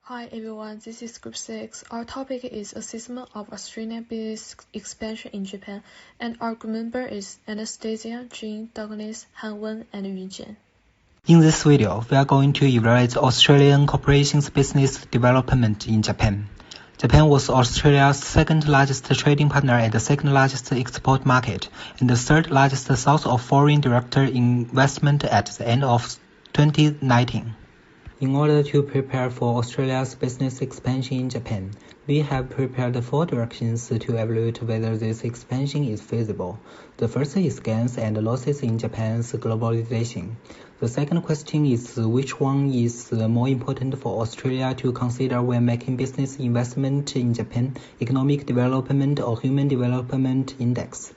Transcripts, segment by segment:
Hi everyone, this is Group 6. Our topic is Assessment of Australian Business Expansion in Japan, and our group member is Anastasia, Jean, Douglas, Han-Wen, and Yujian. In this video, we are going to evaluate Australian corporations' business development in Japan. Japan was Australia's second largest trading partner and the second largest export market, and the third largest source of foreign direct investment at the end of 2019. In order to prepare for Australia's business expansion in Japan, we have prepared 4 directions to evaluate whether this expansion is feasible. The first is gains and losses in Japan's globalization. The second question is which one is more important for Australia to consider when making business investment in Japan, economic development or human development index.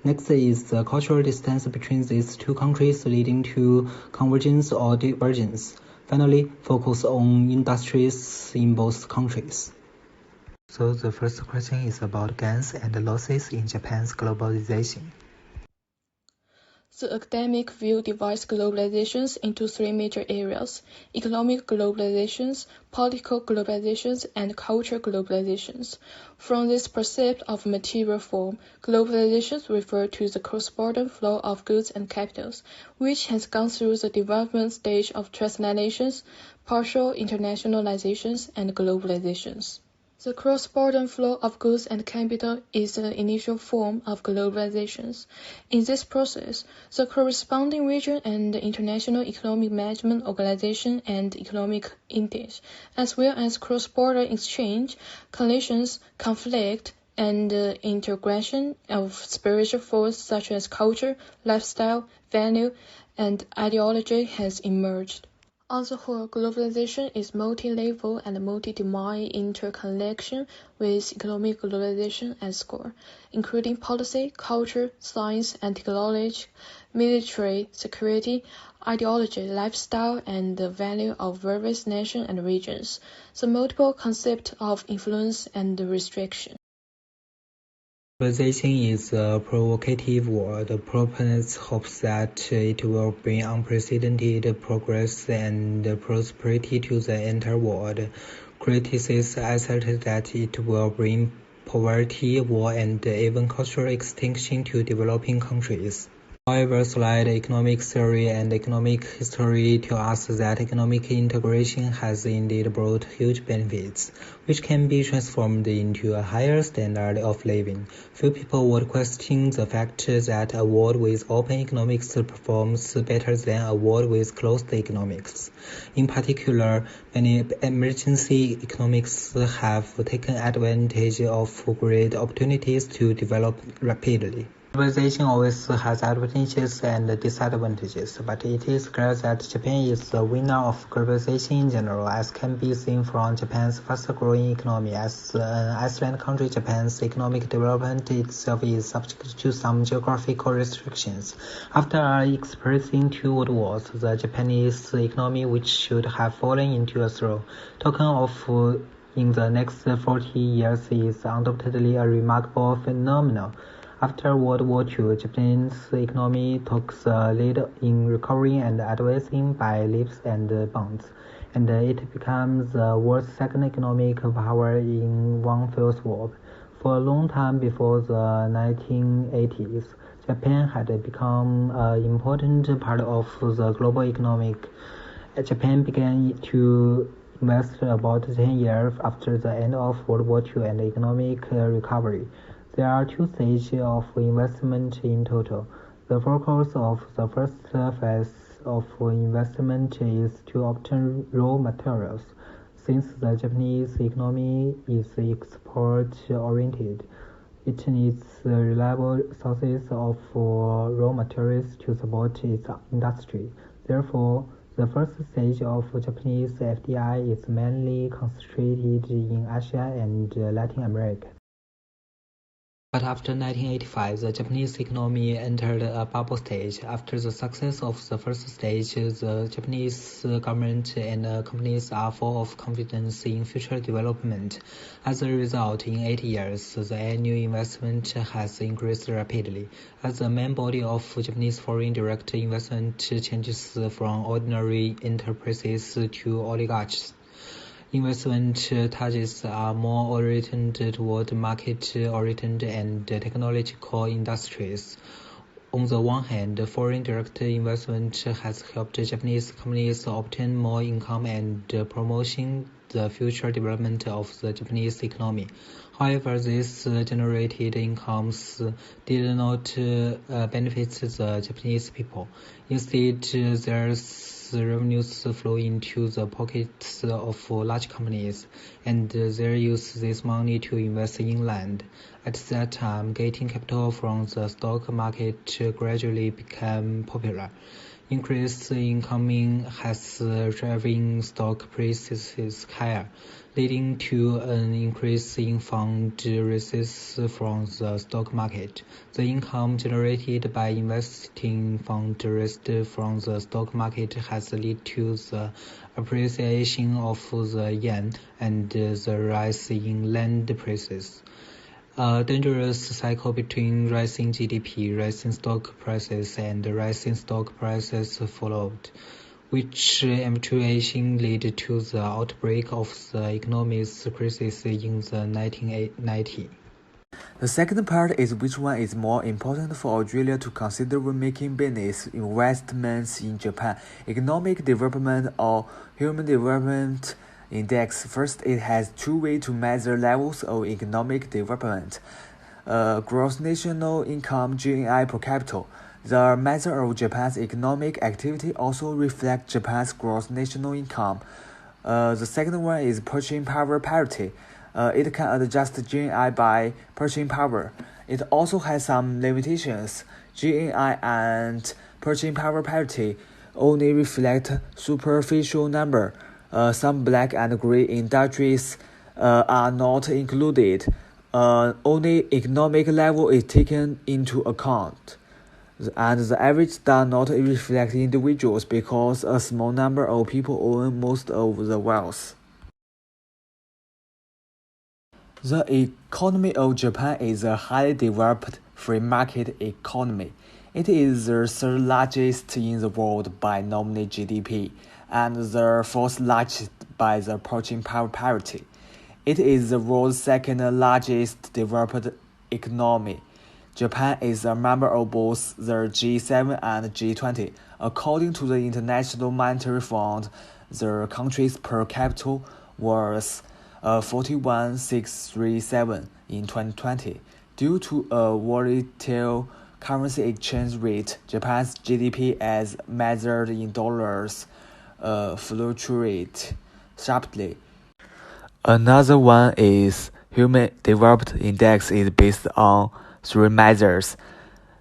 Next is the cultural distance between these two countries leading to convergence or divergence. Finally, focus on industries in both countries. So the first question is about gains and losses in Japan's globalization. The academic view divides globalizations into 3 major areas: economic globalizations, political globalizations, and cultural globalizations. From this percept of material form, globalizations refer to the cross-border flow of goods and capitals, which has gone through the development stage of transnations, partial internationalizations, and globalizations. The cross-border flow of goods and capital is the initial form of globalizations. In this process, the corresponding region and the International Economic Management Organization and Economic Index, as well as cross-border exchange, collisions, conflict, and integration of spiritual forces such as culture, lifestyle, value, and ideology has emerged. On the whole, globalization is multi-level and multi-domain interconnection with economic globalization as core, including policy, culture, science and technology, military, security, ideology, lifestyle, and the value of various nations and regions. The multiple concepts of influence and restriction. Globalization is a provocative word. Proponents hope that it will bring unprecedented progress and prosperity to the entire world. Critics assert that it will bring poverty, war, and even cultural extinction to developing countries. However, solid economic theory and economic history tell us that economic integration has indeed brought huge benefits, which can be transformed into a higher standard of living. Few people would question the fact that a world with open economics performs better than a world with closed economics. In particular, many emergency economics have taken advantage of great opportunities to develop rapidly. Globalization always has advantages and disadvantages, but it is clear that Japan is the winner of globalization in general, as can be seen from Japan's fast-growing economy. As an island country, Japan's economic development itself is subject to some geographical restrictions. After experiencing 2 world wars, the Japanese economy, which should have fallen into a slow token of in the next 40 years, is undoubtedly a remarkable phenomenon. After World War II, Japan's economy took the lead in recovering and advancing by leaps and bounds, and it becomes the world's second economic power in one fell swoop. For a long time before the 1980s, Japan had become an important part of the global economic. Japan began to invest about 10 years after the end of World War II and economic recovery. There are 2 stages of investment in total. The focus of the first phase of investment is to obtain raw materials. Since the Japanese economy is export-oriented, it needs reliable sources of raw materials to support its industry. Therefore, the first stage of Japanese FDI is mainly concentrated in Asia and Latin America. But after 1985, the Japanese economy entered a bubble stage. After the success of the first stage, the Japanese government and companies are full of confidence in future development. As a result, in 8 years, the annual investment has increased rapidly. As the main body of Japanese foreign direct investment changes from ordinary enterprises to oligarchs, Investment targets are more oriented toward market-oriented and technological industries. On the one hand, foreign direct investment has helped Japanese companies obtain more income and promoting the future development of the Japanese economy. However, these generated incomes did not benefit the Japanese people. Instead, their revenues flow into the pockets of large companies, and they use this money to invest in land. At that time, getting capital from the stock market gradually became popular. Increased income has driven stock prices higher, leading to an increase in fund receipts from the stock market. The income generated by investing fund receipts from the stock market has led to the appreciation of the yen and the rise in land prices. A dangerous cycle between rising GDP, rising stock prices, and rising stock prices followed, which eventually led to the outbreak of the economic crisis in the 1990s. The second part is which one is more important for Australia to consider when making business investments in Japan, economic development or human development index. First, it has two ways to measure levels of economic development. Gross national income (GNI) per capita. The measure of Japan's economic activity also reflects Japan's gross national income. The second one is purchasing power parity. It can adjust GNI by purchasing power. It also has some limitations. GNI and purchasing power parity only reflect superficial number. Some black and gray industries are not included. Only economic level is taken into account. And the average does not reflect individuals because a small number of people own most of the wealth. The economy of Japan is a highly developed free market economy. It is the third largest in the world by nominal GDP and the fourth largest by the purchasing power parity. It is the world's second largest developed economy. Japan is a member of both the G7 and G20. According to the International Monetary Fund, the country's per capita was 41,637 in 2020. Due to a volatile currency exchange rate, Japan's GDP as measured in dollars fluctuate sharply. Another one is Human Development Index is based on three measures.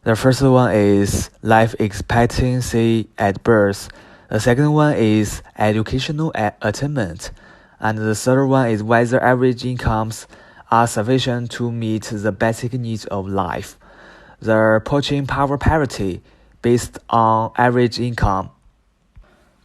The first one is life expectancy at birth. The second one is educational attainment. And the third one is whether average incomes are sufficient to meet the basic needs of life. The purchasing power parity based on average income.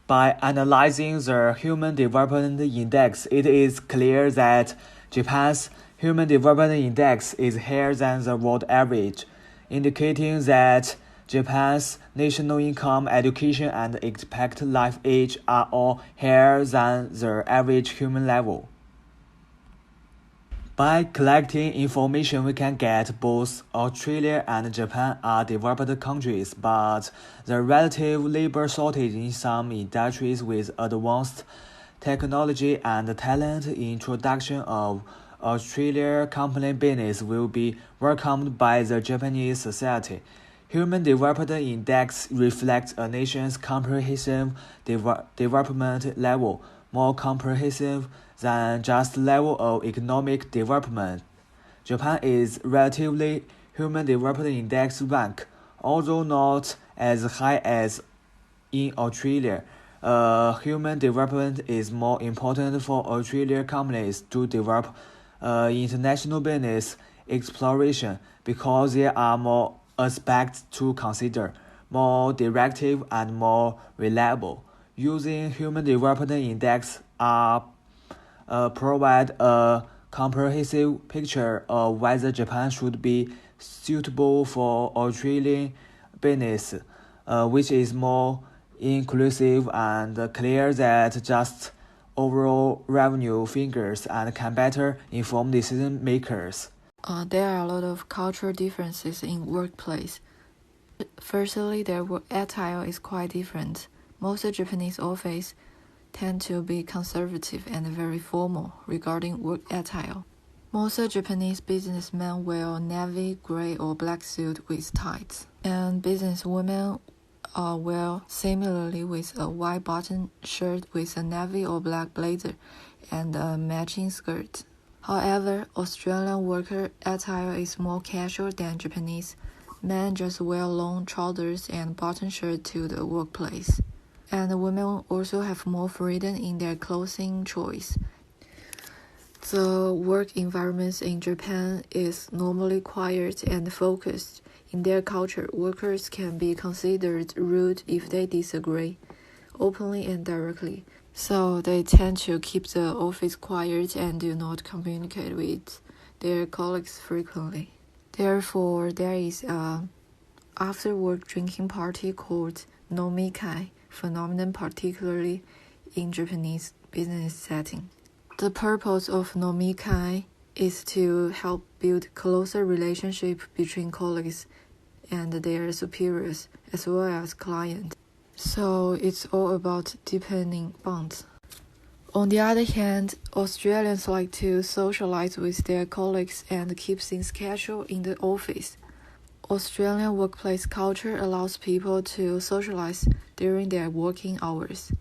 By analyzing the Human Development Index, it is clear that Japan's Human Development Index is higher than the world average, indicating that Japan's national income, education, and expected life age are all higher than the average human level. By collecting information, we can get both Australia and Japan are developed countries, but the relative labor shortage in some industries with advanced technology and talent introduction of Australia company business will be welcomed by the Japanese society. Human Development Index reflects a nation's comprehensive development level, more comprehensive than just level of economic development. Japan is relatively Human Development Index rank, although not as high as in Australia. Human development is more important for Australian companies to develop international business exploration because there are more aspects to consider, more directive and more reliable. Using Human Development Index provide a comprehensive picture of whether Japan should be suitable for Australian business, which is more inclusive and clear than just overall revenue figures and can better inform decision makers. There are a lot of cultural differences in workplace. Firstly, their work attire is quite different. Most Japanese offices tend to be conservative and very formal regarding work attire. Most Japanese businessmen wear navy, gray, or black suit with ties, and businesswomen wear similarly with a white button shirt with a navy or black blazer and a matching skirt. However, Australian worker attire is more casual than Japanese. Men just wear long trousers and button shirt to the workplace, and women also have more freedom in their clothing choice. The work environment in Japan is normally quiet and focused. In their culture, workers can be considered rude if they disagree, openly and directly. So they tend to keep the office quiet and do not communicate with their colleagues frequently. Therefore, there is a after-work drinking party called nomikai phenomenon, particularly in Japanese business setting. The purpose of nomikai is to help build closer relationship between colleagues and their superiors as well as clients. So it's all about deepening bonds. On the other hand, Australians like to socialize with their colleagues and keep things casual in the office. Australian workplace culture allows people to socialize during their working hours.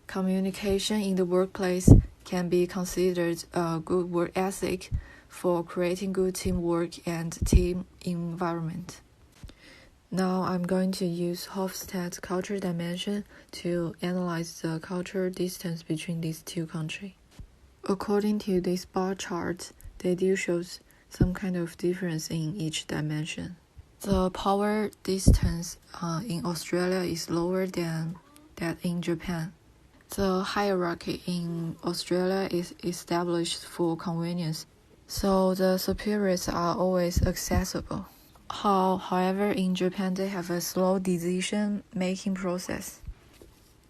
Communication in the workplace can be considered a good work ethic for creating good teamwork and team environment. Now I'm going to use Hofstede's culture dimension to analyze the cultural distance between these two countries. According to this bar chart, they do show some kind of difference in each dimension. The power distance in Australia is lower than that in Japan. The hierarchy in Australia is established for convenience, so the superiors are always accessible. However, in Japan, they have a slow decision-making process.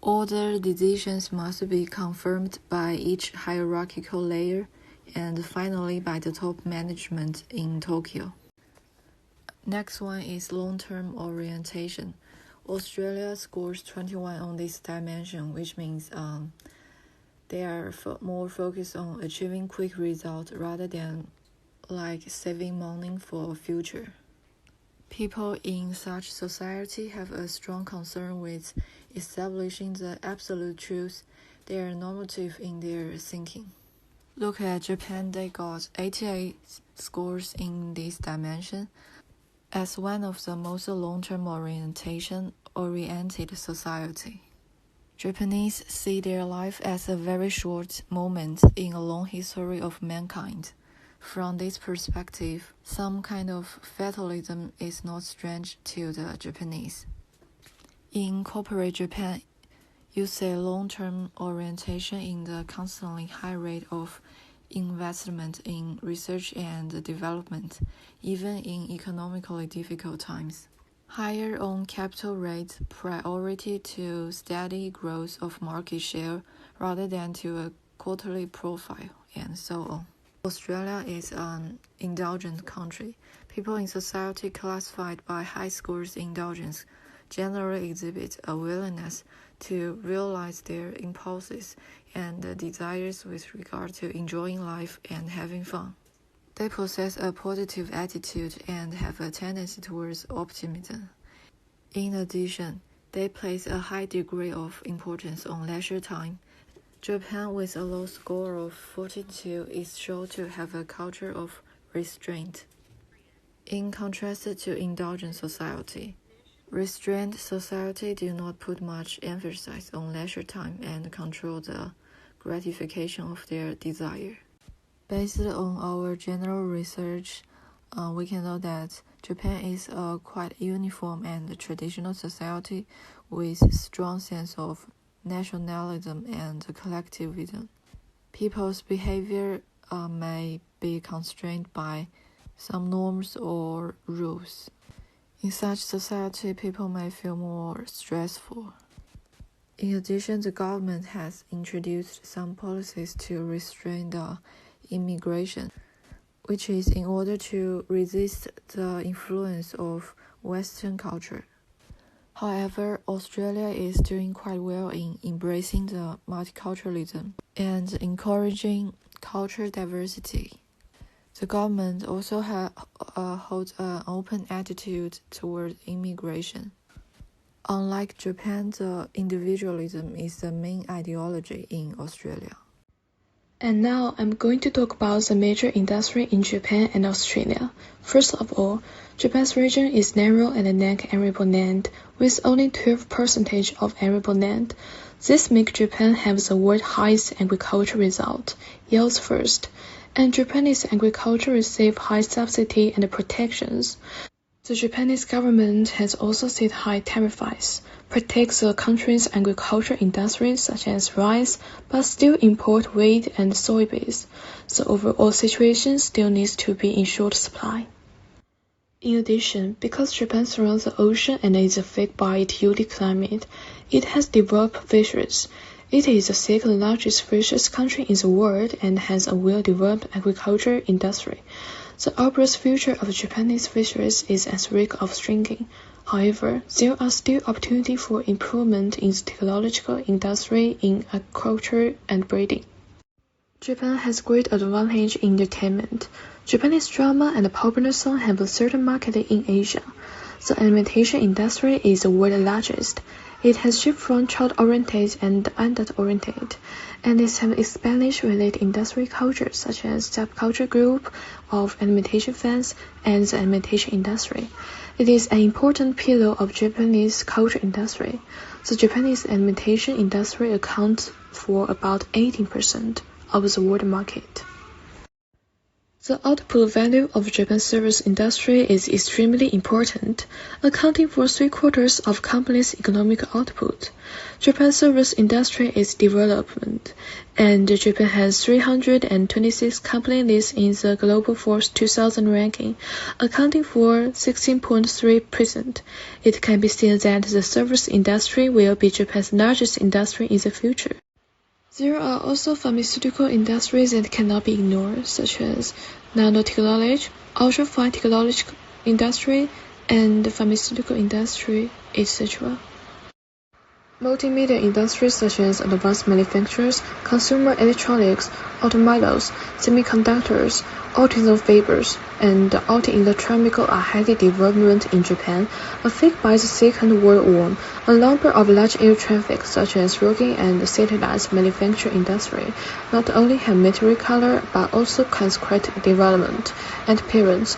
All the decisions must be confirmed by each hierarchical layer and finally by the top management in Tokyo. Next one is long-term orientation. Australia scores 21 on this dimension, which means they are more focused on achieving quick results rather than like saving money for future. People in such society have a strong concern with establishing the absolute truth. They are normative in their thinking. Look at Japan, they got 88 scores in this dimension. As one of the most long-term oriented society. Japanese see their life as a very short moment in a long history of mankind. From this perspective, some kind of fatalism is not strange to the Japanese. In corporate Japan, you see long-term orientation in the constantly high rate of investment in research and development, even in economically difficult times. Higher on capital rates, priority to steady growth of market share rather than to a quarterly profile, and so on. Australia is an indulgent country. People in society classified by high scores in indulgence generally exhibit a willingness to realize their impulses and desires with regard to enjoying life and having fun. They possess a positive attitude and have a tendency towards optimism. In addition, they place a high degree of importance on leisure time. Japan, with a low score of 42, is shown to have a culture of restraint. In contrast to indulgent society, restrained society do not put much emphasis on leisure time and control the gratification of their desire. Based on our general research, we can know that Japan is a quite uniform and traditional society with a strong sense of nationalism and collectivism. People's behavior may be constrained by some norms or rules. In such society, people may feel more stressful. In addition, the government has introduced some policies to restrain the immigration, which is in order to resist the influence of Western culture. However, Australia is doing quite well in embracing the multiculturalism and encouraging cultural diversity. The government also holds an open attitude toward immigration. Unlike Japan, the individualism is the main ideology in Australia. And now I'm going to talk about the major industry in Japan and Australia. First of all, Japan's region is narrow and lack arable land, with only 12% of arable land. This makes Japan have the world's highest agriculture result, yields first, and Japanese agriculture receive high subsidy and protections. The Japanese government has also set high tariffs, protects the country's agriculture industry such as rice, but still import wheat and soybeans. The overall situation still needs to be in short supply. In addition, because Japan surrounds the ocean and is affected by its unique climate, it has developed fisheries. It is the second largest fisheries country in the world and has a well-developed agriculture industry. The obvious future of Japanese fisheries is at risk of shrinking. However, there are still opportunities for improvement in the technological industry in agriculture and breeding. Japan has great advantage in entertainment. Japanese drama and popular song have a certain market in Asia. The animation industry is the world's largest. It has shifted from child-oriented and adult-oriented, and it has established related industry cultures such as subculture group of animation fans and the animation industry. It is an important pillar of Japanese culture industry. The Japanese animation industry accounts for about 18% of the world market. The output value of Japan's service industry is extremely important, accounting for 3/4 of company's economic output. Japan's service industry is development, and Japan has 326 companies listed in the Global Force 2000 ranking, accounting for 16.3%. It can be seen that the service industry will be Japan's largest industry in the future. There are also pharmaceutical industries that cannot be ignored, such as nanotechnology, ultrafine technology industry, and the pharmaceutical industry, etc. Multimedia industries such as advanced manufacturers, consumer electronics, automobiles, semiconductors, autism fibers, and optoelectronics are highly developed in Japan. Affected by the Second World War, a number of large air traffic such as rocket and satellite manufacturing industry not only have material color but also concrete development and appearance.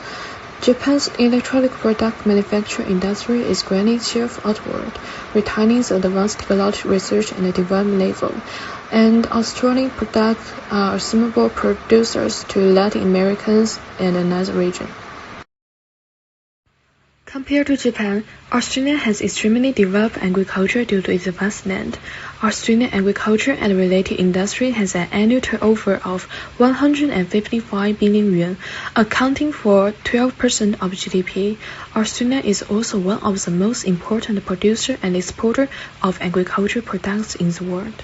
Japan's electronic product manufacturing industry is growing shift outward, retaining the advanced technology research and development level, and Australian products are assemblable producers to Latin Americans and another region. Compared to Japan, Australia has extremely developed agriculture due to its vast land. Australian agriculture and related industry has an annual turnover of 155 billion yuan, accounting for 12% of GDP. Australia is also one of the most important producer and exporter of agricultural products in the world.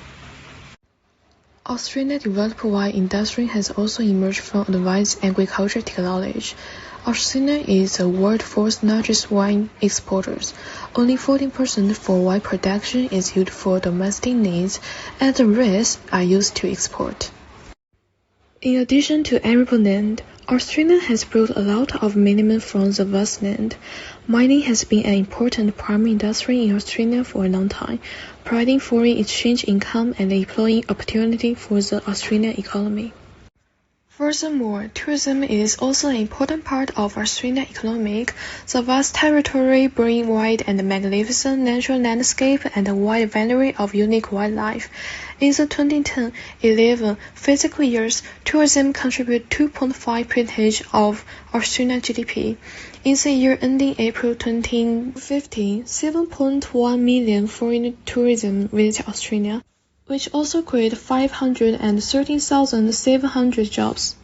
Australia's developed wine industry has also emerged from advanced agricultural technology. Australia is the world's fourth largest wine exporter. Only 14% for wine production is used for domestic needs, and the rest are used to export. In addition to arable land, Australia has brought a lot of minerals from the vast land. Mining has been an important primary industry in Australia for a long time, providing foreign exchange income and employment opportunity for the Australian economy. Furthermore, tourism is also an important part of Australian economy. The vast territory brings wide and magnificent natural landscape and a wide variety of unique wildlife. In the 2010-11 fiscal years, tourism contributed 2.5% of Australian GDP. In the year ending April 2015, 7.1 million foreign tourism visited Australia, which also created 513,700 jobs.